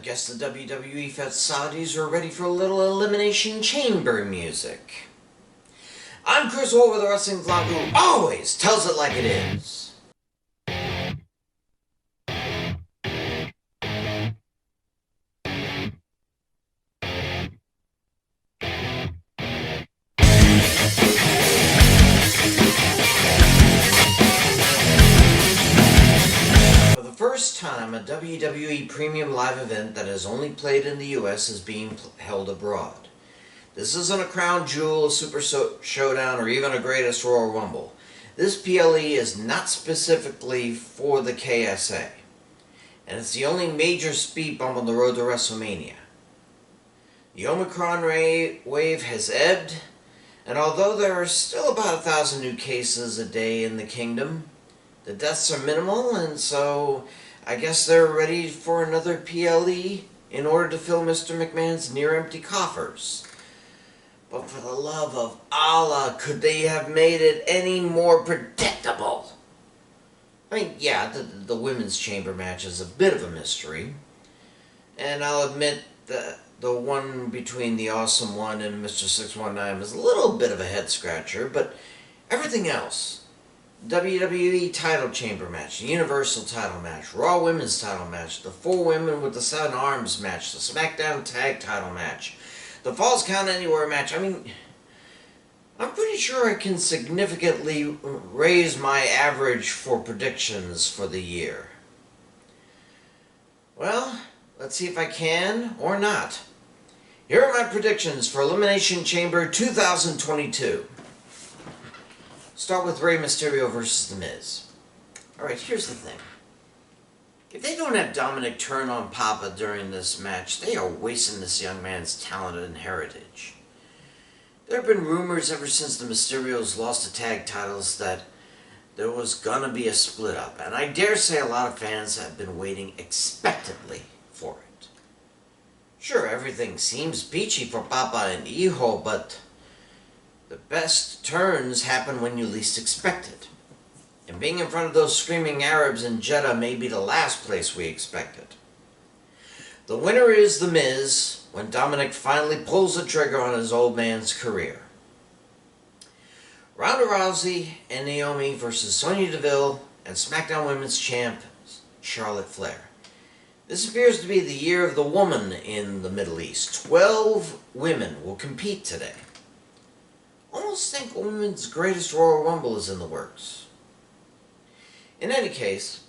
guess the WWE Saudis are ready for a little Elimination Chamber music. I'm Chris Wolvie, the wrestling vlog who always tells it like it is. For the first time, a WWE premium live event that is only played in the US is being held abroad. This isn't a crown jewel, a super showdown, or even a greatest Royal Rumble. This PLE is not specifically for the KSA, and it's the only major speed bump on the road to WrestleMania. The Omicron wave has ebbed, and although there are still about 1,000 new cases a day in the kingdom, the deaths are minimal, and so I guess they're ready for another PLE in order to fill Mr. McMahon's near-empty coffers. But for the love of Allah, could they have made it any more predictable? I mean, yeah, the women's chamber match is a bit of a mystery, and I'll admit that the one between the Awesome One and Mr. 619 was a little bit of a head-scratcher, but everything else, WWE title chamber match, the Universal title match, Raw women's title match, the 4 women with the 7 arms match, the SmackDown tag title match, the Falls Count Anywhere match. I mean, I'm pretty sure I can significantly raise my average for predictions for the year. Well, let's see if I can or not. Here are my predictions for Elimination Chamber 2022. Start with Rey Mysterio versus The Miz. Alright, here's the thing. If they don't have Dominic turn on Papa during this match, they are wasting this young man's talent and heritage. There have been rumors ever since the Mysterios lost the tag titles that there was gonna be a split up, and I dare say a lot of fans have been waiting expectantly for it. Sure, everything seems peachy for Papa and Hijo, but the best turns happen when you least expect it. And being in front of those screaming Arabs in Jeddah may be the last place we expected. The winner is The Miz, when Dominic finally pulls the trigger on his old man's career. Ronda Rousey and Naomi versus Sonya Deville and SmackDown Women's Champ Charlotte Flair. This appears to be the year of the woman in the Middle East. 12 women will compete today. Almost think a women's greatest Royal Rumble is in the works. In any case,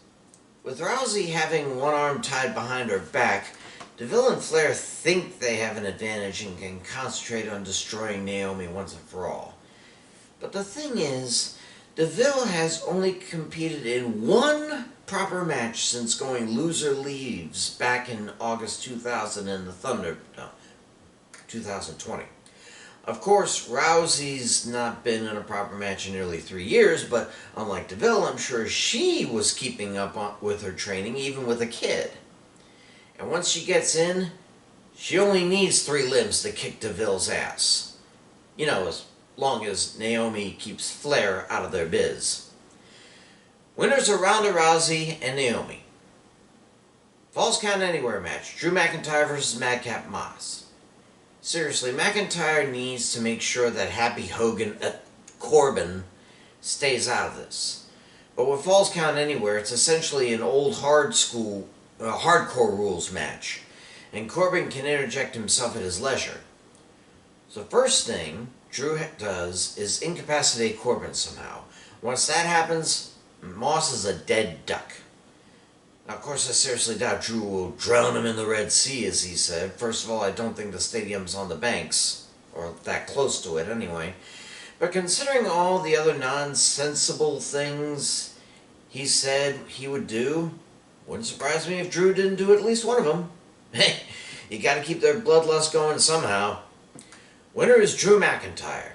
with Rousey having one arm tied behind her back, Deville and Flair think they have an advantage and can concentrate on destroying Naomi once and for all. But the thing is, Deville has only competed in one proper match since going loser leaves back in August 2000 in the 2020. Of course, Rousey's not been in a proper match in nearly 3 years, but unlike Deville, I'm sure she was keeping up with her training, even with a kid. And once she gets in, she only needs 3 limbs to kick Deville's ass. You know, as long as Naomi keeps Flair out of their biz. Winners are Ronda Rousey and Naomi. Falls Count Anywhere match, Drew McIntyre versus Madcap Moss. Seriously, McIntyre needs to make sure that Happy Corbin stays out of this. But with Falls Count Anywhere, it's essentially an old hardcore rules match, and Corbin can interject himself at his leisure. So first thing Drew does is incapacitate Corbin somehow. Once that happens, Moss is a dead duck. Now, of course, I seriously doubt Drew will drown him in the Red Sea, as he said. First of all, I don't think the stadium's on the banks, or that close to it anyway. But considering all the other nonsensible things he said he would do, wouldn't surprise me if Drew didn't do at least one of them. Hey, you gotta keep their bloodlust going somehow. Winner is Drew McIntyre.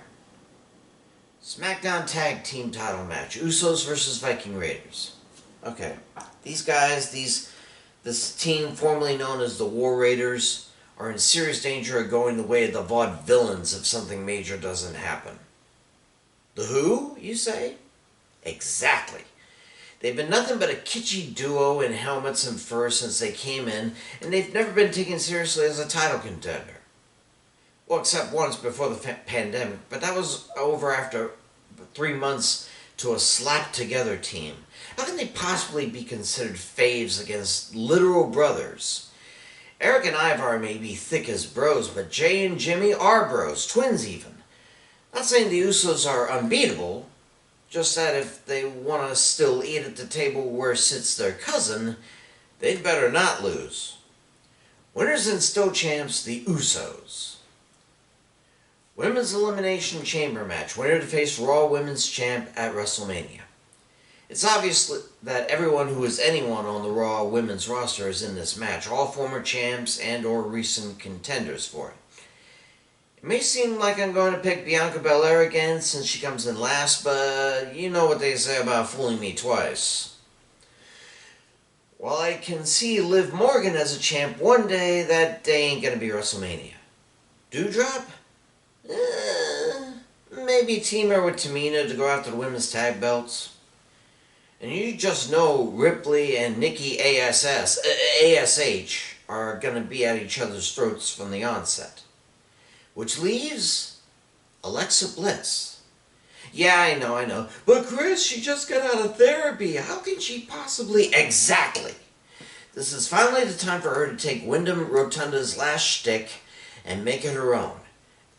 SmackDown Tag Team title match, Usos versus Viking Raiders. Okay, these guys, this team formerly known as the War Raiders, are in serious danger of going the way of the Vaudevillains if something major doesn't happen. The who, you say? Exactly. They've been nothing but a kitschy duo in helmets and fur since they came in, and they've never been taken seriously as a title contender. Well, except once before the pandemic, but that was over after 3 months to a slapped-together team. How can they possibly be considered faves against literal brothers? Eric and Ivar may be thick as bros, but Jay and Jimmy are bros, twins even. Not saying the Usos are unbeatable, just that if they want to still eat at the table where sits their cousin, they'd better not lose. Winners and still champs, the Usos. Women's Elimination Chamber match, winner to face Raw Women's Champ at WrestleMania. It's obvious that everyone who is anyone on the Raw Women's roster is in this match, all former champs and or recent contenders for it. It may seem like I'm going to pick Bianca Belair again since she comes in last, but you know what they say about fooling me twice. While I can see Liv Morgan as a champ one day, that day ain't going to be WrestleMania. Doudrop? Maybe team her with Tamina to go after the women's tag belts. And you just know Ripley and Nikki ASH are going to be at each other's throats from the onset. Which leaves Alexa Bliss. Yeah, I know. But Chris, she just got out of therapy. How can she possibly... Exactly. This is finally the time for her to take Wyndham Rotunda's last shtick and make it her own.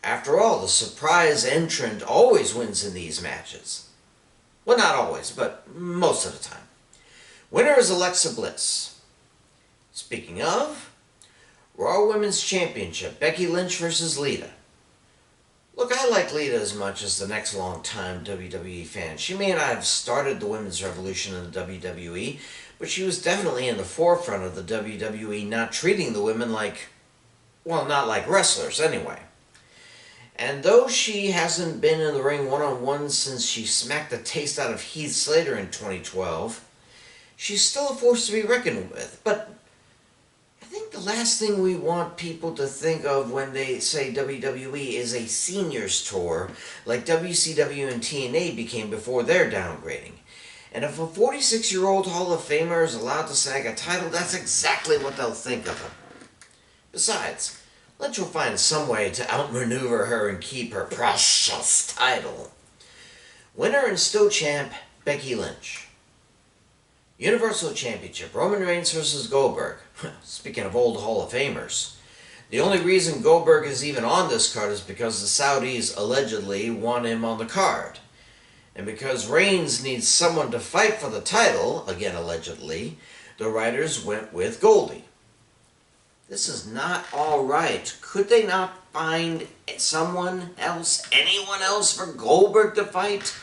After all, the surprise entrant always wins in these matches. Well, not always, but most of the time. Winner is Alexa Bliss. Speaking of, Raw Women's Championship, Becky Lynch versus Lita. Look, I like Lita as much as the next long-time WWE fan. She may not have started the women's revolution in the WWE, but she was definitely in the forefront of the WWE, not treating the women like, well, not like wrestlers anyway. And though she hasn't been in the ring one-on-one since she smacked the taste out of Heath Slater in 2012, she's still a force to be reckoned with. But I think the last thing we want people to think of when they say WWE is a seniors tour, like WCW and TNA became before their downgrading. And if a 46-year-old Hall of Famer is allowed to sag a title, that's exactly what they'll think of him. Besides, Lynch will find some way to outmaneuver her and keep her precious title. Winner and still champ, Becky Lynch. Universal Championship, Roman Reigns versus Goldberg. Speaking of old Hall of Famers. The only reason Goldberg is even on this card is because the Saudis allegedly want him on the card. And because Reigns needs someone to fight for the title, again allegedly, the writers went with Goldie. This is not all right. Could they not find someone else, anyone else for Goldberg to fight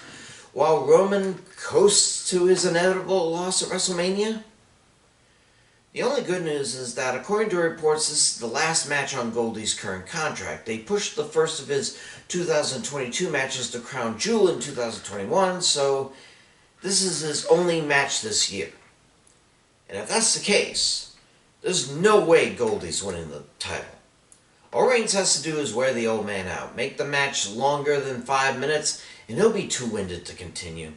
while Roman coasts to his inevitable loss at WrestleMania? The only good news is that according to reports, this is the last match on Goldie's current contract. They pushed the first of his 2022 matches to Crown Jewel in 2021, so this is his only match this year. And if that's the case, there's no way Goldie's winning the title. All Reigns has to do is wear the old man out, make the match longer than 5 minutes, and he'll be too winded to continue.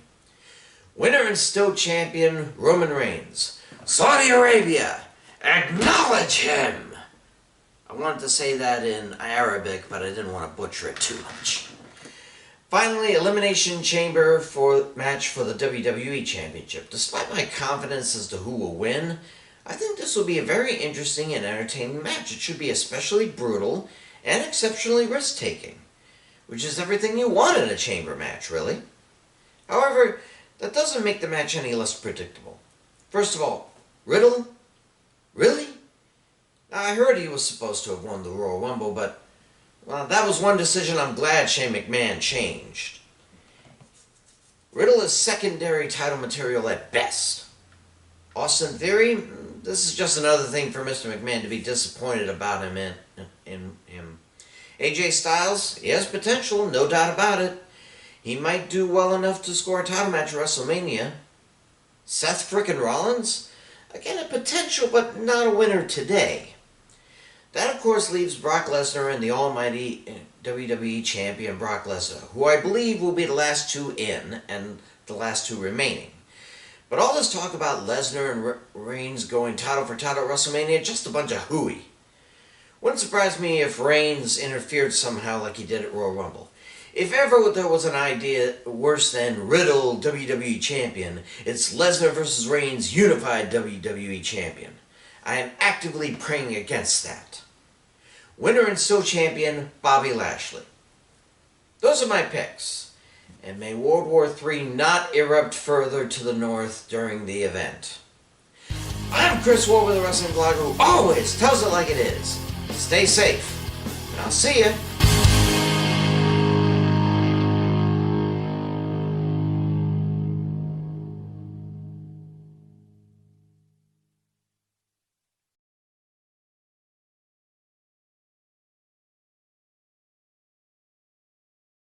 Winner and still champion, Roman Reigns. Saudi Arabia, acknowledge him! I wanted to say that in Arabic, but I didn't want to butcher it too much. Finally, Elimination Chamber match for the WWE Championship. Despite my confidence as to who will win, I think this will be a very interesting and entertaining match. It should be especially brutal and exceptionally risk-taking, which is everything you want in a chamber match, really. However, that doesn't make the match any less predictable. First of all, Riddle? Really? Now, I heard he was supposed to have won the Royal Rumble, but well, that was one decision I'm glad Shane McMahon changed. Riddle is secondary title material at best. Austin Theory? This is just another thing for Mr. McMahon to be disappointed about him in him. AJ Styles? He has potential, no doubt about it. He might do well enough to score a title match at WrestleMania. Seth frickin' Rollins? Again, a potential, but not a winner today. That, of course, leaves Brock Lesnar and the almighty WWE Champion Brock Lesnar, who I believe will be the last two in and the last two remaining. But all this talk about Lesnar and Reigns going title for title at WrestleMania, just a bunch of hooey. Wouldn't surprise me if Reigns interfered somehow like he did at Royal Rumble. If ever there was an idea worse than Riddle WWE Champion, it's Lesnar vs. Reigns Unified WWE Champion. I am actively praying against that. Winner and still champion, Bobby Lashley. Those are my picks. And may World War III not erupt further to the north during the event. I'm Chris Wolvie, the wrestling blogger who always tells it like it is. Stay safe, and I'll see you